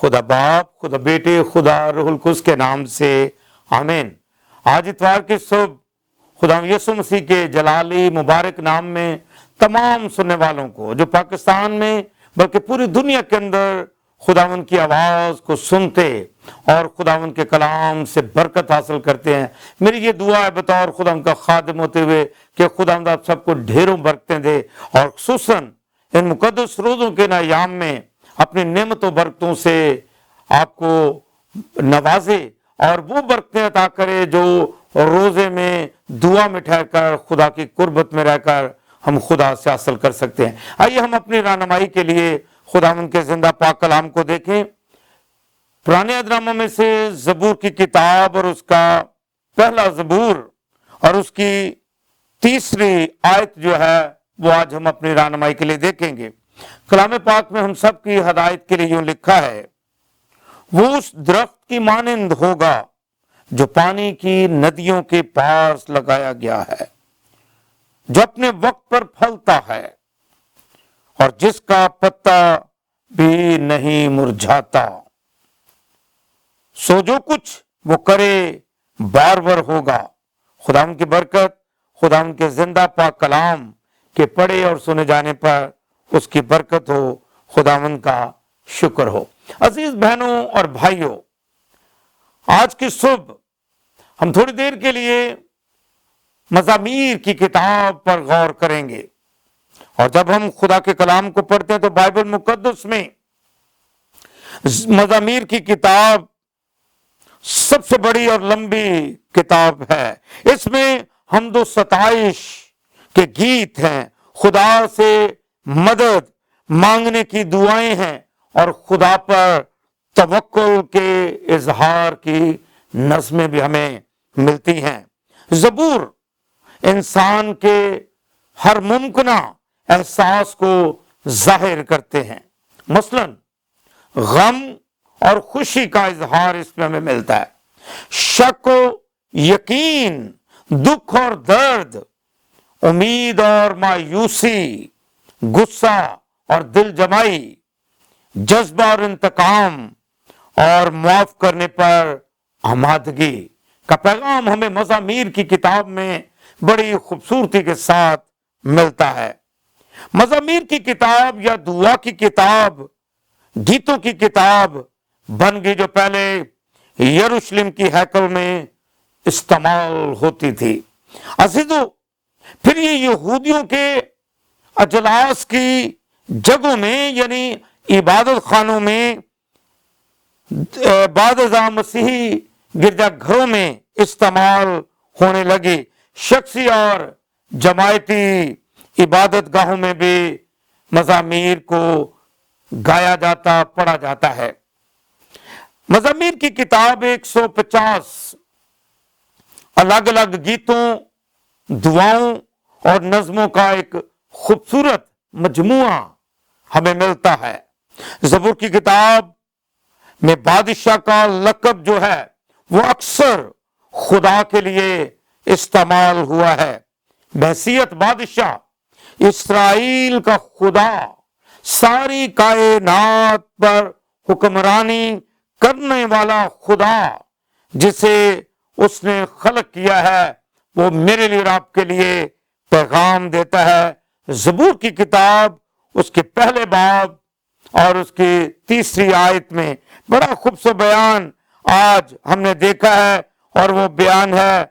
خدا باپ، خدا بیٹے، خدا روح القدس کے نام سے آمین۔ آج اتوار کی صبح خدا یسوع مسیح کے جلالی مبارک نام میں تمام سننے والوں کو جو پاکستان میں بلکہ پوری دنیا کے اندر خداوند کی آواز کو سنتے اور خداوند کے کلام سے برکت حاصل کرتے ہیں، میری یہ دعا ہے بطور خداوند کا خادم ہوتے ہوئے کہ خداوند آپ سب کو ڈھیروں برکتیں دے، اور خصوصاً ان مقدس روزوں کے ایام میں اپنی نعمت و برکتوں سے آپ کو نوازے اور وہ برکتیں عطا کرے جو روزے میں دعا میں ٹھہر کر خدا کی قربت میں رہ کر ہم خدا سے حاصل کر سکتے ہیں۔ آئیے ہم اپنی رہنمائی کے لیے خداوند کے زندہ پاک کلام کو دیکھیں۔ پرانے عہد نامہ میں سے زبور کی کتاب اور اس کا پہلا زبور اور اس کی تیسری آیت جو ہے وہ آج ہم اپنی رہنمائی کے لیے دیکھیں گے۔ کلام پاک میں ہم سب کی ہدایت کے لیے یوں لکھا ہے، وہ اس درخت کی مانند ہوگا جو پانی کی ندیوں کے پاس لگایا گیا ہے، جو اپنے وقت پر پھلتا ہے اور جس کا پتا بھی نہیں مرجھاتا، سو جو کچھ وہ کرے بار ہوگا۔ خداوند کی برکت، خداوند کے زندہ پاک کلام کے پڑھے اور سنے جانے پر اس کی برکت ہو، خداوند کا شکر ہو۔ عزیز بہنوں اور بھائیوں، آج کی صبح ہم تھوڑی دیر کے لیے مزامیر کی کتاب پر غور کریں گے، اور جب ہم خدا کے کلام کو پڑھتے ہیں تو بائبل مقدس میں مزامیر کی کتاب سب سے بڑی اور لمبی کتاب ہے۔ اس میں حمد و ستائش کے گیت ہیں، خدا سے مدد مانگنے کی دعائیں ہیں، اور خدا پر توکل کے اظہار کی نظمیں بھی ہمیں ملتی ہیں۔ زبور انسان کے ہر ممکنہ احساس کو ظاہر کرتے ہیں، مثلاً غم اور خوشی کا اظہار اس میں ہمیں ملتا ہے، شک و یقین، دکھ اور درد، امید اور مایوسی، غصہ اور دل جمائی، جذبہ اور انتقام، اور معاف کرنے پر آمادگی کا پیغام ہمیں مزامیر کی کتاب میں بڑی خوبصورتی کے ساتھ ملتا ہے۔ مزامیر کی کتاب یا دعا کی کتاب گیتوں کی کتاب بن گئی جو پہلے یروشلم کی ہیکل میں استعمال ہوتی تھی۔ عزیزو، پھر یہ یہودیوں کے اجلاس کی جگہوں میں یعنی عبادت خانوں میں بعد ازاں مسیحی گرجا گھروں میں استعمال ہونے لگی۔ شخصی اور جماعتی عبادت گاہوں میں بھی مزامیر کو گایا جاتا، پڑھا جاتا ہے۔ مزامیر کی کتاب 150 الگ الگ گیتوں، دعاؤں اور نظموں کا ایک خوبصورت مجموعہ ہمیں ملتا ہے۔ زبور کی کتاب میں بادشاہ کا لقب جو ہے وہ اکثر خدا کے لیے استعمال ہوا ہے۔ بحیثیت بادشاہ، اسرائیل کا خدا، ساری کائنات پر حکمرانی کرنے والا خدا جسے اس نے خلق کیا ہے، وہ میرے لیے اور آپ کے لیے پیغام دیتا ہے۔ زبور کی کتاب اس کے پہلے باب اور اس کی تیسری آیت میں بڑا خوبصورت بیان آج ہم نے دیکھا ہے، اور وہ بیان ہے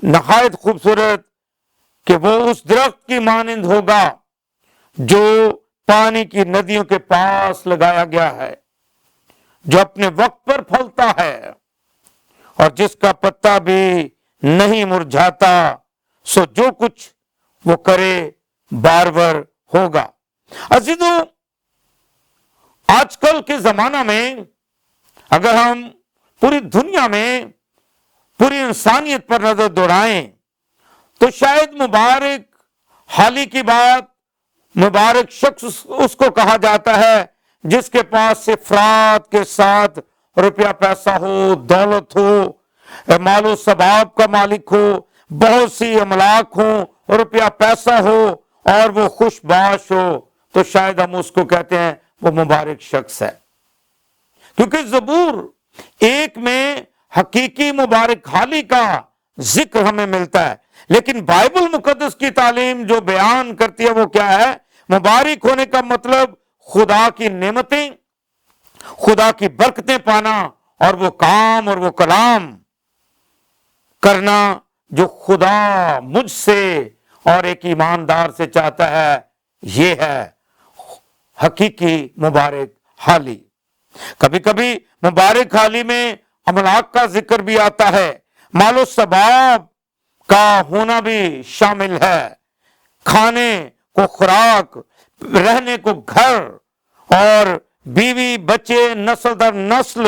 نہایت خوبصورت کہ وہ اس درخت کی مانند ہوگا جو پانی کی ندیوں کے پاس لگایا گیا ہے، جو اپنے وقت پر پھلتا ہے اور جس کا پتا بھی نہیں مرجھاتا، سو جو کچھ وہ کرے بار ہوگا۔ عزیزو، آج کل کے زمانہ میں اگر ہم پوری دنیا میں پوری انسانیت پر نظر دوڑائیں تو شاید مبارک حالی کی بات، مبارک شخص اس کو کہا جاتا ہے جس کے پاس افراط کے ساتھ روپیہ پیسہ ہو، دولت ہو، مال و ثباب کا مالک ہو، بہت سی املاک ہو، روپیہ پیسہ ہو اور وہ خوش باش ہو، تو شاید ہم اس کو کہتے ہیں وہ مبارک شخص ہے۔ کیونکہ زبور ایک میں حقیقی مبارک حالی کا ذکر ہمیں ملتا ہے، لیکن بائبل مقدس کی تعلیم جو بیان کرتی ہے وہ کیا ہے؟ مبارک ہونے کا مطلب خدا کی نعمتیں، خدا کی برکتیں پانا، اور وہ کام اور وہ کلام کرنا جو خدا مجھ سے اور ایک ایماندار سے چاہتا ہے، یہ ہے حقیقی مبارک حالی۔ کبھی کبھی مبارک حالی میں املاک کا ذکر بھی آتا ہے، مال و ثباب کا ہونا بھی شامل ہے، کھانے کو خوراک، رہنے کو گھر، اور بیوی بچے، نسل در نسل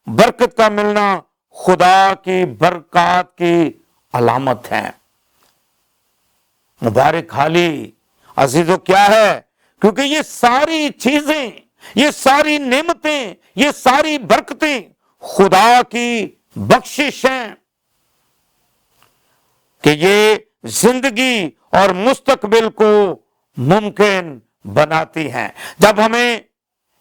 برکت کا ملنا خدا کی برکات کی علامت ہے۔ مبارک حالی عزیزو کیا ہے؟ کیونکہ یہ ساری چیزیں، یہ ساری نعمتیں، یہ ساری برکتیں خدا کی بخشش ہیں کہ یہ زندگی اور مستقبل کو ممکن بناتی ہیں۔ جب ہمیں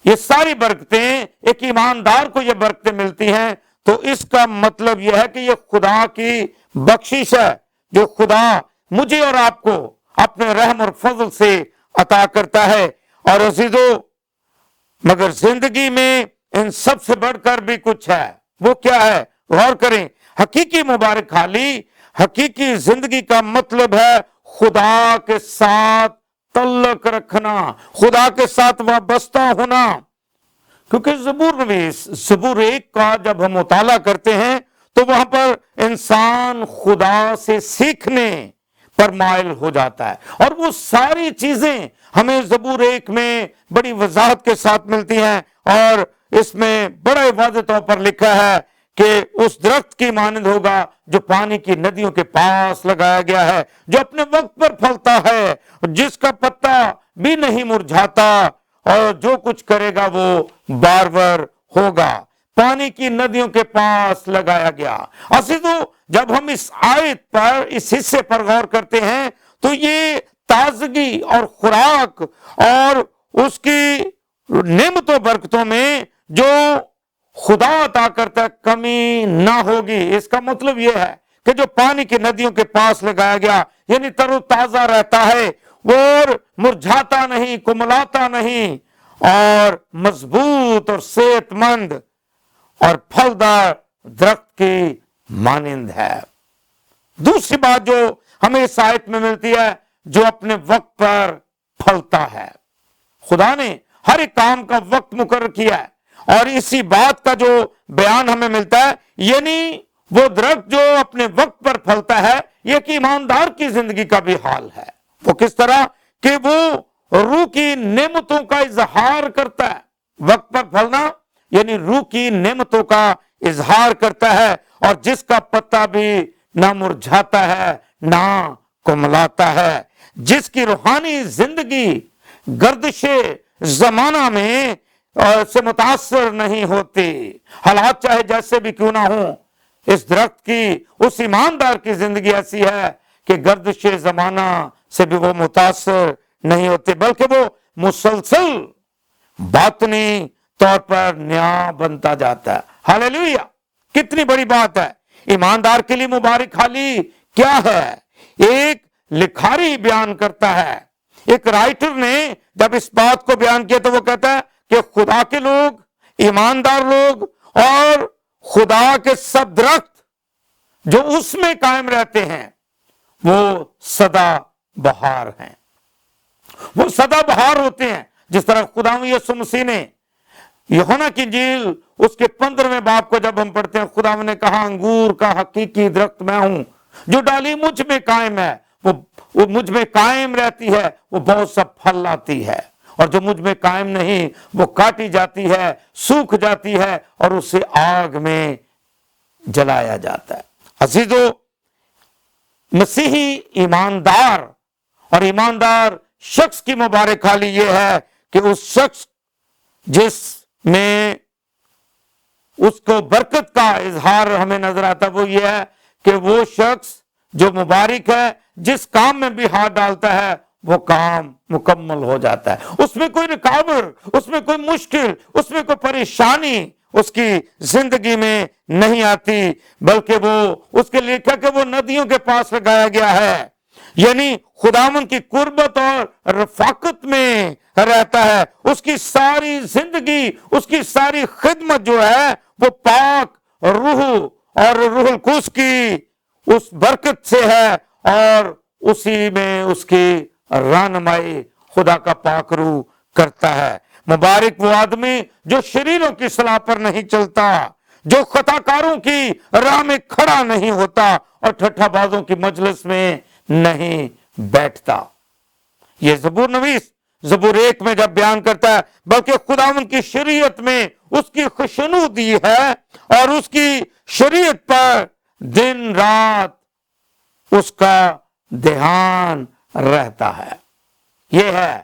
یہ ساری برکتیں، ایک ایماندار کو یہ برکتیں ملتی ہیں، تو اس کا مطلب یہ ہے کہ یہ خدا کی بخشش ہے جو خدا مجھے اور آپ کو اپنے رحم اور فضل سے عطا کرتا ہے۔ اور عزیزو، مگر زندگی میں ان سب سے بڑھ کر بھی کچھ ہے۔ وہ کیا ہے؟ غور کریں۔ حقیقی مبارک حالی، حقیقی زندگی کا مطلب ہے خدا کے ساتھ تعلق رکھنا، خدا کے ساتھ وابستہ ہونا۔ کیونکہ زبور 1 کا جب ہم مطالعہ کرتے ہیں تو وہاں پر انسان خدا سے سیکھنے پر مائل ہو جاتا ہے، اور وہ ساری چیزیں ہمیں زبور 1 میں بڑی وضاحت کے ساتھ ملتی ہیں، اور اس میں بڑے واضح طور پر لکھا ہے کہ اس درخت کی مانند ہوگا جو پانی کی ندیوں کے پاس لگایا گیا ہے، جو اپنے وقت پر پھلتا ہے، جس کا پتا بھی نہیں مرجھاتا، اور جو کچھ کرے گا وہ بارور ہوگا۔ پانی کی ندیوں کے پاس لگایا گیا۔ عزیزو، جب ہم اس آیت پر، اس حصے پر غور کرتے ہیں تو یہ تازگی اور خوراک اور اس کی نعمت و برکتوں میں جو خدا عطا کرتا ہے کمی نہ ہوگی۔ اس کا مطلب یہ ہے کہ جو پانی کی ندیوں کے پاس لگایا گیا، یعنی تر و تازہ رہتا ہے، وہ مرجھاتا نہیں، کملاتا نہیں، اور مضبوط اور صحت مند اور پھلدار درخت کی مانند ہے۔ دوسری بات جو ہمیں اس آیت میں ملتی ہے، جو اپنے وقت پر پھلتا ہے۔ خدا نے ہر ایک کام کا وقت مقرر کیا ہے، اور اسی بات کا جو بیان ہمیں ملتا ہے، یعنی وہ درخت جو اپنے وقت پر پھلتا ہے، یہ کہ ایماندار کی زندگی کا بھی حال ہے۔ وہ کس طرح کہ وہ روح کی نعمتوں کا اظہار کرتا ہے۔ وقت پر پھلنا یعنی روح کی نعمتوں کا اظہار کرتا ہے، اور جس کا پتا بھی نہ مرجھاتا ہے نہ کملاتا ہے، جس کی روحانی زندگی گردش زمانہ میں سے متاثر نہیں ہوتی۔ حالات چاہے جیسے بھی کیوں نہ ہوں، اس درخت کی، اس ایماندار کی زندگی ایسی ہے کہ گردش زمانہ سے بھی وہ متاثر نہیں ہوتے، بلکہ وہ مسلسل باطنی طور پر نیا بنتا جاتا ہے۔ ہاللیلویا! کتنی بڑی بات ہے۔ ایماندار کے لیے مبارک حالی کیا ہے؟ ایک لکھاری بیان کرتا ہے، ایک رائٹر نے جب اس بات کو بیان کیا تو وہ کہتا ہے کہ خدا کے لوگ، ایماندار لوگ، اور خدا کے سب درخت جو اس میں قائم رہتے ہیں، وہ سدا بہار ہیں۔ وہ سدا بہار ہوتے ہیں، جس طرح خداوند یسوع مسیح نے یوحنا کی انجیل اس کے 15ویں باب کو جب ہم پڑھتے ہیں، خداوند نے کہا، انگور کا حقیقی درخت میں ہوں، جو ڈالی مجھ میں قائم ہے، وہ مجھ میں قائم رہتی ہے، وہ بہت سا پھل لاتی ہے، اور جو مجھ میں قائم نہیں وہ کاٹی جاتی ہے، سوکھ جاتی ہے، اور اسے آگ میں جلایا جاتا ہے۔ عزیزو، مسیحی ایماندار اور ایماندار شخص کی مبارک حالی یہ ہے کہ اس شخص جس میں اس کو برکت کا اظہار ہمیں نظر آتا ہے، وہ یہ ہے کہ وہ شخص جو مبارک ہے، جس کام میں بھی ہاتھ ڈالتا ہے وہ کام مکمل ہو جاتا ہے۔ اس میں کوئی رکاوٹ، اس میں کوئی مشکل، اس میں کوئی پریشانی اس کی زندگی میں نہیں آتی، بلکہ وہ اس کے لیے لکھا کہ وہ ندیوں کے پاس لگایا گیا ہے، یعنی خداوند کی قربت اور رفاقت میں رہتا ہے۔ اس کی ساری زندگی، اس کی ساری خدمت جو ہے وہ پاک روح اور روح القدس کی اس برکت سے ہے، اور اسی میں اس کی رہنمائی خدا کا پاک روح کرتا ہے۔ مبارک وہ آدمی جو شریروں کی صلاح پر نہیں چلتا، جو خطا کاروں کی راہ میں کھڑا نہیں ہوتا، اور ٹھٹھا بازوں کی مجلس میں نہیں بیٹھتا۔ یہ زبور نویس زبور 1 میں جب بیان کرتا ہے، بلکہ خداوند کی شریعت میں اس کی خوشنودی ہے، اور اس کی شریعت پر دن رات اس کا دھیان رہتا ہے۔ یہ ہے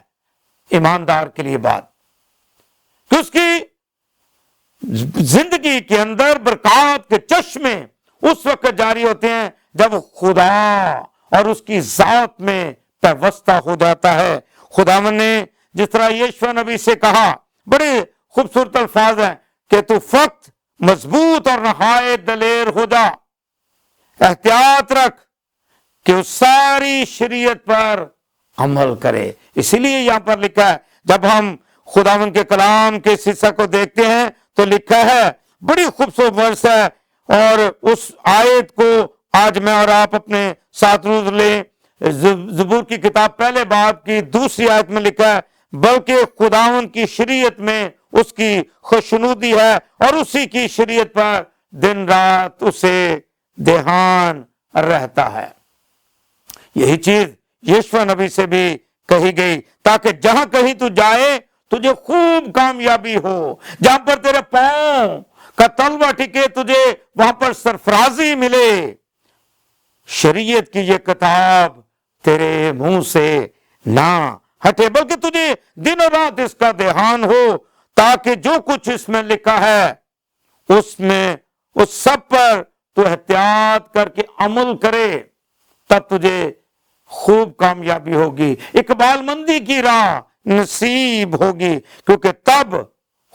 ایماندار کے لیے بات کہ اس کی زندگی کے اندر برکات کے چشمے اس وقت جاری ہوتے ہیں جب خدا اور اس کی ذات میں پیوستہ ہو جاتا ہے۔ خداوند نے جس طرح یشوع نبی سے کہا، بڑے خوبصورت الفاظ ہیں کہ تو فقط مضبوط اور نہایت دلیر ہو جا، احتیاط رکھ کہ اس ساری شریعت پر عمل کرے۔ اسی لیے یہاں پر لکھا ہے، جب ہم خداوند کے کلام کے اس حصہ کو دیکھتے ہیں تو لکھا ہے، بڑی خوبصورت ورس ہے، اور اس آیت کو آج میں اور آپ اپنے ساتھ روز لیں۔ زبور کی کتاب پہلے باب کی 2 آیت میں لکھا ہے، بلکہ خداوند کی شریعت میں اس کی خوشنودی ہے، اور اسی کی شریعت پر دن رات اسے دھیان رہتا ہے۔ یہی چیز یشوع نبی سے بھی کہی گئی، تاکہ جہاں کہیں تو جائے تجھے خوب کامیابی ہو، جہاں پر تیرے پاؤں کا تلوا ٹکے تجھے وہاں پر سرفرازی ملے۔ شریعت کی یہ کتاب تیرے منہ سے نہ ہٹے، بلکہ تجھے دن و رات اس کا دھیان ہو، تاکہ جو کچھ اس میں لکھا ہے اس سب پر تو احتیاط کر کے عمل کرے، تب تجھے خوب کامیابی ہوگی، اقبال مندی کی راہ نصیب ہوگی، کیونکہ تب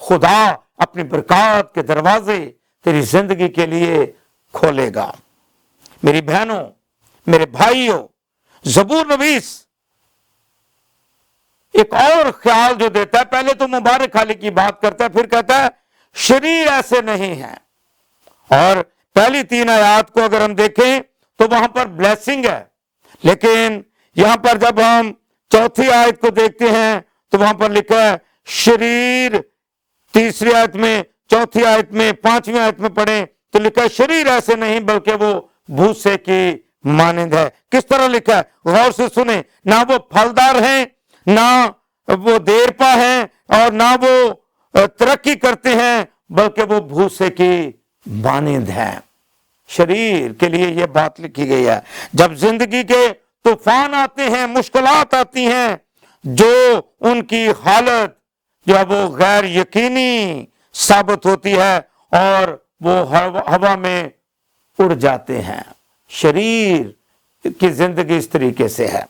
خدا اپنی برکات کے دروازے تیری زندگی کے لیے کھولے گا۔ میری بہنوں، میرے بھائیوں، زبور نویس ایک اور خیال جو دیتا ہے، پہلے تو مبارک حالی کی بات کرتا ہے، پھر کہتا ہے شریر ایسے نہیں ہے، اور پہلی 3 آیات کو اگر ہم دیکھیں تو وہاں پر بلیسنگ ہے، لیکن یہاں پر جب ہم 4 آیت کو دیکھتے ہیں تو وہاں پر لکھا ہے شریر، 3 آیت میں، 4 آیت میں، 5ویں آیت میں پڑھیں تو لکھا ہے شریر ایسے نہیں بلکہ وہ بھوسے کی مانند ہے۔ کس طرح لکھا ہے؟ غور سے سنیں، نہ وہ پھلدار ہیں، نہ وہ دیر پا ہیں، اور نہ وہ ترقی کرتے ہیں، بلکہ وہ بھوسے کی مانند ہیں۔ شریر کے لیے یہ بات لکھی گئی ہے۔ جب زندگی کے طوفان آتے ہیں، مشکلات آتی ہیں، جو ان کی حالت جو ہے وہ غیر یقینی ثابت ہوتی ہے، اور وہ ہوا میں اڑ جاتے ہیں۔ شریر کی زندگی اس طریقے سے ہے۔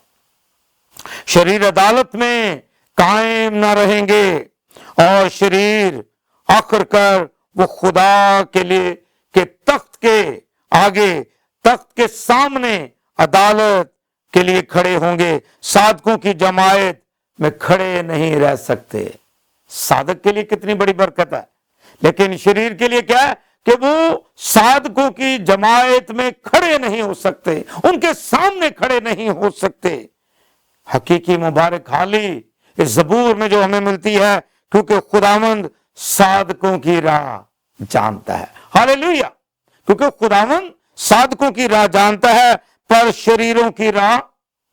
شریر عدالت میں قائم نہ رہیں گے، اور شریر آخر کر وہ خدا کے لیے کہ تخت کے آگے، تخت کے سامنے عدالت کے لیے کھڑے ہوں گے۔ صادقوں کی جماعت میں کھڑے نہیں رہ سکتے۔ صادق کے لیے کتنی بڑی برکت ہے، لیکن شریر کے لیے کیا ہے کہ وہ صادقوں کی جماعت میں کھڑے نہیں ہو سکتے، ان کے سامنے کھڑے نہیں ہو سکتے۔ حقیقی مبارک حالی اس زبور میں جو ہمیں ملتی ہے، کیونکہ خداوند صادقوں کی راہ جانتا ہے۔ ہاللیلویا! کیونکہ خداوند صادقوں کی راہ جانتا ہے، پر شریروں کی راہ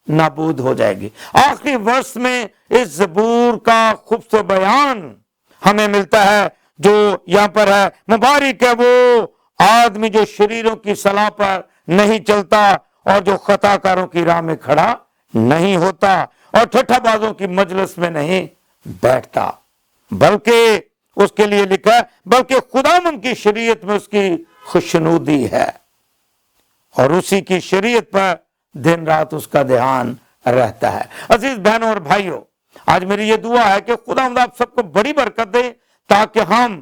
نابود ہو جائے گی۔ آخری ورس میں اس زبور کا خوبصورت بیان ہمیں ملتا ہے جو یہاں پر ہے، مبارک ہے وہ آدمی جو شریروں کی صلاح پر نہیں چلتا، اور جو خطا کاروں کی راہ میں کھڑا نہیں ہوتا، اور ٹھٹھا بازوں کی مجلس میں نہیں بیٹھتا، بلکہ اس کے لیے لکھا ہے بلکہ خداوند کی شریعت میں اس کی خوشنودی ہے، اور اسی کی شریعت پر دن رات اس کا دھیان رہتا ہے۔ عزیز بہنوں اور بھائیوں، آج میری یہ دعا ہے کہ خداوند آپ سب کو بڑی برکت دے، تاکہ ہم